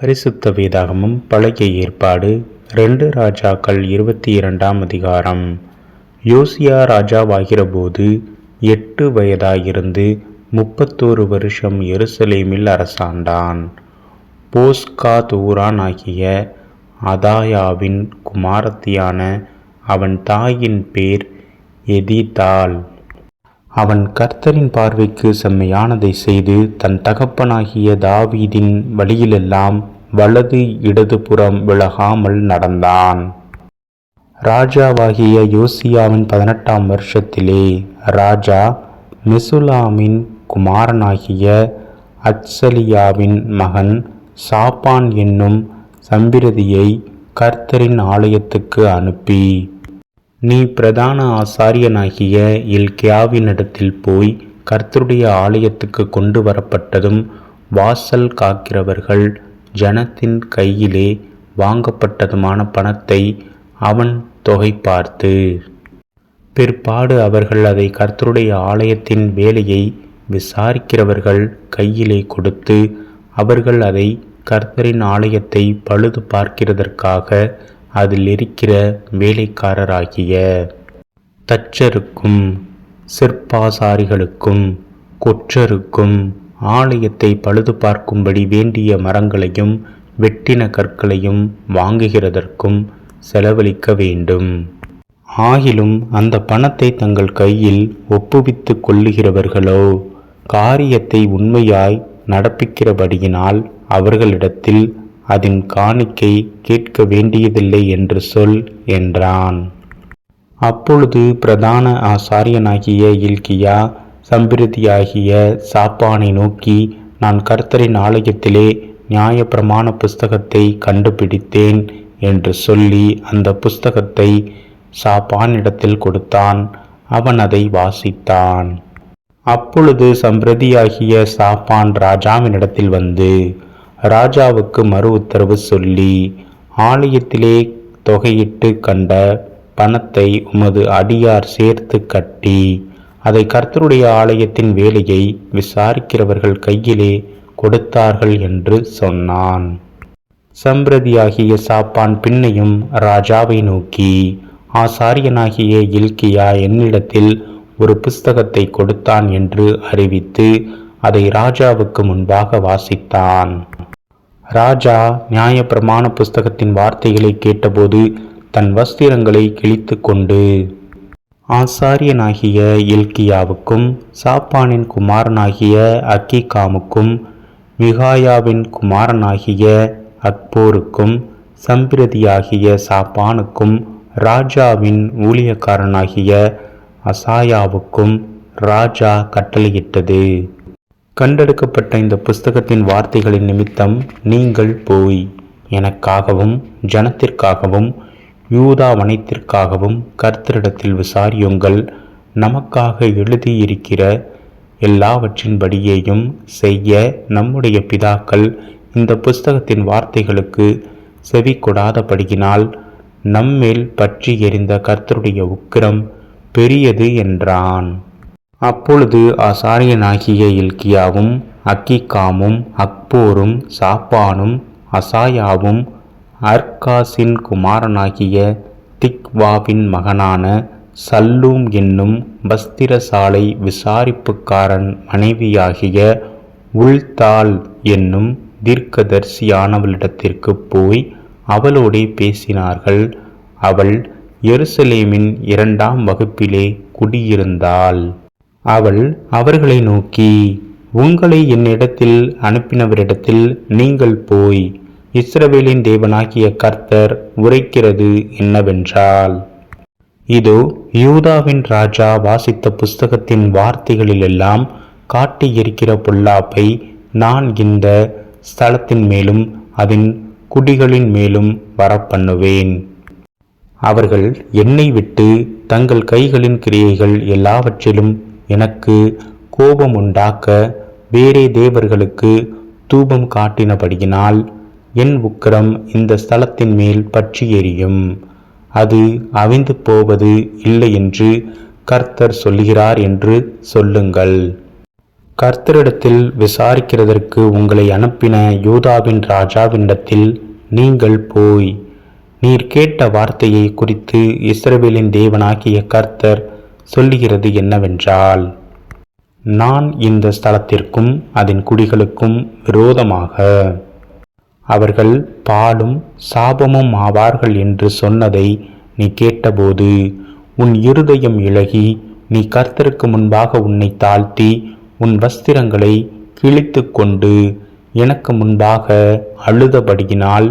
பரிசுத்த வேதாகமம் பழைய ஏற்பாடு 2 ராஜாக்கள் 22ஆம் அதிகாரம். யோசியா ராஜாவாகிறபோது 8 வயதாயிருந்து 31 வருஷம் எருசலேமில் அரசாண்டான். போஸ்காத் ஊரான் ஆகிய அதாயாவின் குமாரத்தியான அவன் தாயின் பேர் எதிதாள். அவன் கர்த்தரின் பார்வைக்கு செம்மையானதை செய்து தன் தகப்பனாகிய தாவீதின் வழியிலெல்லாம் வலது இடதுபுறம் விலகாமல் நடந்தான். ராஜாவாகிய யோசியாவின் 18ஆம் வருஷத்திலே ராஜா மெசுல்லாமின் குமாரனாகிய அத்சலியாவின் மகன் சாப்பான் என்னும் சம்பிரதியை கர்த்தரின் ஆலயத்துக்கு அனுப்பி, நீ பிரதான ஆசாரியனாகிய இல்க்கியாவினிடத்தில் போய் கர்த்தருடைய ஆலயத்துக்கு கொண்டு வரப்பட்டதும் வாசல் காக்கிறவர்கள் ஜனத்தின் கையிலே வாங்கப்பட்டதுமான பணத்தை அவன் தொகை பார்த்து, பிற்பாடு அவர்கள் அதை கர்த்தருடைய ஆலயத்தின் வேலையை விசாரிக்கிறவர்கள் கையிலே கொடுத்து, அவர்கள் அதை கர்த்தரின் ஆலயத்தை பழுது பார்க்கிறதற்காக அதில் இருக்கிற வேலைக்காரராகிய தச்சருக்கும் சிற்பாசாரிகளுக்கும் கொற்றருக்கும் ஆலயத்தை பழுது பார்க்கும்படி வேண்டிய மரங்களையும் வெட்டின கற்களையும் வாங்குகிறதற்கும் செலவழிக்க வேண்டும். ஆகிலும் அந்த பணத்தை தங்கள் கையில் ஒப்புவித்து கொள்ளுகிறவர்களோ காரியத்தை உண்மையாய் நடப்பிக்கிறபடியினால் அவர்களிடத்தில் அதன் காணிக்கை கேட்க வேண்டியதில்லை என்று சொல் என்றான். அப்பொழுது பிரதான ஆசாரியனாகிய இல்க்கியா சம்பிரதியாகிய சாப்பானை நோக்கி, நான் கர்த்தரின் ஆலயத்திலே நியாயப்பிரமாண புஸ்தகத்தை கண்டுபிடித்தேன் என்று சொல்லி அந்த புஸ்தகத்தை சாப்பானிடத்தில் கொடுத்தான். அவன் அதை வாசித்தான். அப்பொழுது சம்பிரதியாகிய சாப்பான் ராஜாவினிடத்தில் வந்து ராஜாவுக்கு மறு உத்தரவு சொல்லி, ஆலயத்திலே தொகையிட்டு கண்ட பணத்தை உமது அடியார் சேர்த்து கட்டி அதை கர்த்தருடைய ஆலயத்தின் வேலையை விசாரிக்கிறவர்கள் கையிலே கொடுத்தார்கள் என்று சொன்னான். சம்பிரதியாகிய சாப்பான் பின்னையும் ராஜாவை நோக்கி, ஆசாரியனாகிய இல்க்கியா என்னிடத்தில் ஒரு புஸ்தகத்தை கொடுத்தான் என்று அறிவித்து அதை ராஜாவுக்கு முன்பாக வாசித்தான். ராஜா நியாயப்பிரமாண புஸ்தகத்தின் வார்த்தைகளை கேட்டபோது தன் வஸ்திரங்களை கிழித்து கொண்டு ஆசாரியனாகிய இல்க்கியாவுக்கும் சாப்பானின் குமாரனாகிய அக்கீகாமுக்கும் மிகாயாவின் குமாரனாகிய அக்போருக்கும் சம்பிரதியாகிய சாப்பானுக்கும் ராஜாவின் ஊழியக்காரனாகிய அசாயாவுக்கும் ராஜா கட்டளையிட்டது, கண்டெடுக்கப்பட்ட இந்த புஸ்தகத்தின் வார்த்தைகளின் நிமித்தம் நீங்கள் போய் எனக்காகவும் ஜனத்திற்காகவும் யூதா வனத்திற்காகவும் கர்த்தரிடத்தில் விசாரியுங்கள். நமக்காக எழுதியிருக்கிற எல்லாவற்றின்படியேயும் செய்ய நம்முடைய பிதாக்கள் இந்த புஸ்தகத்தின் வார்த்தைகளுக்கு செவி கொடாதபடியினால் நம்மேல் பற்றி எறிந்த கர்த்தருடைய உக்கிரம் பெரியது என்றான். அப்பொழுது ஆசாரியனாகிய இல்க்கியாவும் அக்கீகாமும் அக்போரும் சாப்பானும் அசாயாவும் அர்காசின் குமாரனாகிய திக்வாவின் மகனான சல்லூம் என்னும் வஸ்திரசாலை விசாரிப்புக்காரன் மனைவியாகிய உள்தாள் என்னும் தீர்க்கதரிசியானவளிடத்திற்கு போய் அவளோடே பேசினார்கள். அவள் எருசலேமின் 2ஆம் வகுப்பிலே குடியிருந்தாள். அவள் அவர்களை நோக்கி, உங்களை என்னிடத்தில் அனுப்பினவரிடத்தில் நீங்கள் போய் இஸ்ரவேலின் தேவனாகிய கர்த்தர் உரைக்கிறது என்னவென்றால், இதோ யூதாவின் ராஜா வாசித்த புஸ்தகத்தின் வார்த்தைகளிலெல்லாம் காட்டியிருக்கிற பொல்லாப்பை நான் இந்த ஸ்தலத்தின் மேலும் அதன் குடிகளின் மேலும் வரப்பண்ணுவேன். அவர்கள் என்னை விட்டு தங்கள் கைகளின் கிரியைகள் எல்லாவற்றிலும் எனக்கு கோபம் உண்டாக்க வேறே தேவர்களுக்கு தூபம் காட்டினபடியினால் என் உக்கிரம் இந்த ஸ்தலத்தின் மேல் பற்றி எரியும். அது அவிந்து போவது இல்லை என்று கர்த்தர் சொல்லுகிறார் என்று சொல்லுங்கள். கர்த்தரிடத்தில் விசாரிக்கிறதற்கு உங்களை அனுப்பின யூதாவின் ராஜாவினிடத்தில் நீங்கள் போய், நீர் கேட்ட வார்த்தையை குறித்து இஸ்ரவேலின் தேவனாகிய கர்த்தர் சொல்லுகிறது என்னவென்றால், நான் இந்த ஸ்தலத்திற்கும் அதன் குடிகளுக்கும் விரோதமாக அவர்கள் பாலும் சாபமும் ஆவார்கள் என்று சொன்னதை நீ கேட்டபோது உன் இருதயம் இளகி நீ கர்த்தருக்கு முன்பாக உன்னை தாழ்த்தி உன் வஸ்திரங்களை கிழித்து கொண்டு எனக்கு முன்பாக அழுதபடியினால்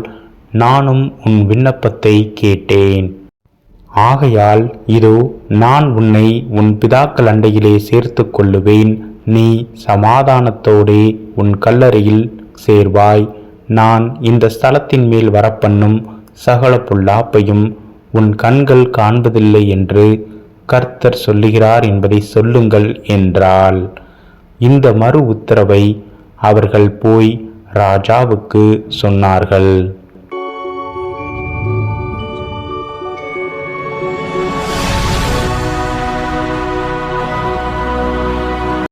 நானும் உன் விண்ணப்பத்தை கேட்டேன். ஆகையால் இதோ நான் உன்னை உன் பிதாக்கள் அண்டையிலே சேர்த்து கொள்ளுவேன். நீ சமாதானத்தோடே உன் கல்லறையில் சேர்வாய். நான் இந்த ஸ்தலத்தின் மேல் வரப்பண்ணும் சகல பொல்லாப்பையும் உன் கண்கள் காண்பதில்லை என்று கர்த்தர் சொல்லுகிறார் என்பதை சொல்லுங்கள் என்றாள். இந்த மறு உத்தரவை அவர்கள் போய் ராஜாவுக்கு சொன்னார்கள்.